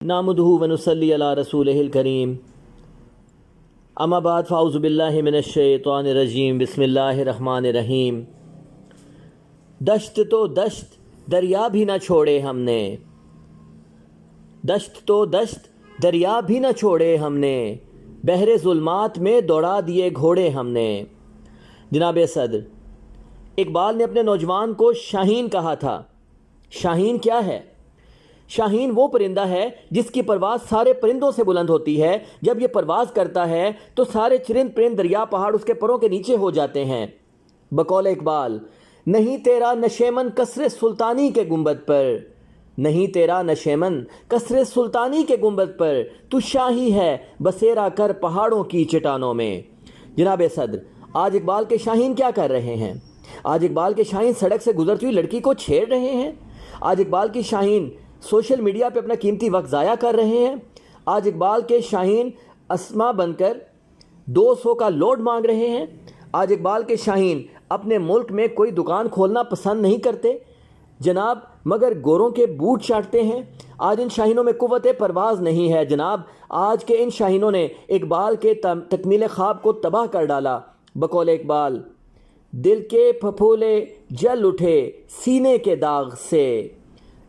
नामुदहु व नुसल्ली अला रसूलिहिल करीम। अम्मा बाद फ़ाऊज़ु बिल्लाहि मिनश्शैतानिर रजीम। बिस्मिल्लाहिर रहमानिर रहीम। दश्त तो दश्त दरिया भी न छोड़े हमने, दश्त तो दश्त दरिया भी न छोड़े हमने, बहरे ज़ुल्मात में दौड़ा दिए घोड़े हमने। जनाब सदर, इकबाल ने अपने नौजवान को शाहीन कहा था। शाहीन क्या है? शाहीन वो परिंदा है जिसकी परवाज़ सारे परिंदों से बुलंद होती है। जब ये परवाज़ करता है तो सारे चरिंद परिंद दरिया पहाड़ उसके परों के नीचे हो जाते हैं। बकौल इकबाल, नहीं तेरा नशेमन कसरे सुल्तानी के गुंबद पर, नहीं तेरा नशेमन कसरे सुल्तानी के गुंबद पर, तू शाही है बसेरा कर पहाड़ों की चट्टानों में। जनाब सदर, आज इकबाल के शाहीन क्या कर रहे हैं? आज इकबाल के शाहीन सड़क से गुजरती हुई लड़की को छेड़ रहे हैं। आज इकबाल की शाहीन सोशल मीडिया पे अपना कीमती वक्त ज़ाया कर रहे हैं। आज इकबाल के शाहीन अस्मा बनकर 200 का लोड मांग रहे हैं। आज इकबाल के शाहीन अपने मुल्क में कोई दुकान खोलना पसंद नहीं करते जनाब, मगर गोरों के बूट चाटते हैं। आज इन शाहीनों में कुव्वत परवाज़ नहीं है जनाब। आज के इन शाहीनों ने इकबाल के तकमील ख्वाब को तबाह कर डाला। बकौल इकबाल, दिल के फफूले जल उठे सीने के दाग से,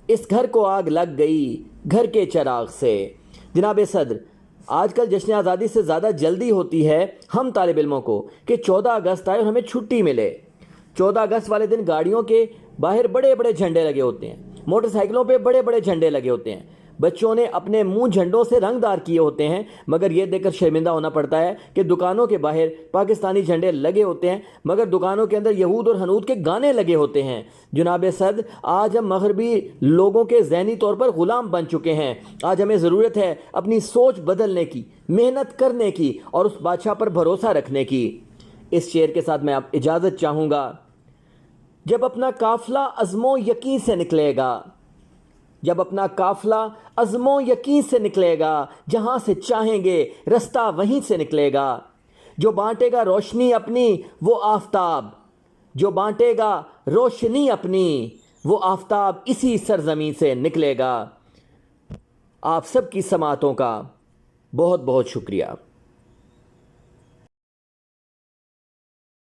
इस घर को आग लग गई घर के चिराग से। जनाब सदर, आजकल जश्न आज़ादी से ज़्यादा जल्दी होती है हम तालिब इल्मों को कि 14 अगस्त आए और हमें छुट्टी मिले। 14 अगस्त वाले दिन गाड़ियों के बाहर बड़े बड़े झंडे लगे होते हैं, मोटरसाइकिलों पे बड़े बड़े झंडे लगे होते हैं। बच्चों ने अपने मुंह झंडों से रंगदार किए होते हैं, मगर ये देखकर शर्मिंदा होना पड़ता है कि दुकानों के बाहर पाकिस्तानी झंडे लगे होते हैं, मगर दुकानों के अंदर यहूद और हनूद के गाने लगे होते हैं। जनाब सद, आज हम मगरबी लोगों के ज़हनी तौर पर ग़ुलाम बन चुके हैं। आज हमें ज़रूरत है अपनी सोच बदलने की, मेहनत करने की और उस बादशाह पर भरोसा रखने की। इस शेर के साथ मैं आप इजाज़त चाहूँगा। जब अपना काफ़िला अज़्मो यकीन से निकलेगा, जब अपना काफ़िला अज़्मो यकीन से निकलेगा, जहाँ से चाहेंगे रास्ता वहीं से निकलेगा। जो बांटेगा रोशनी अपनी वो आफताब, जो बांटेगा रोशनी अपनी वो आफताब इसी सरजमीन से निकलेगा। आप सब की समातों का बहुत बहुत शुक्रिया।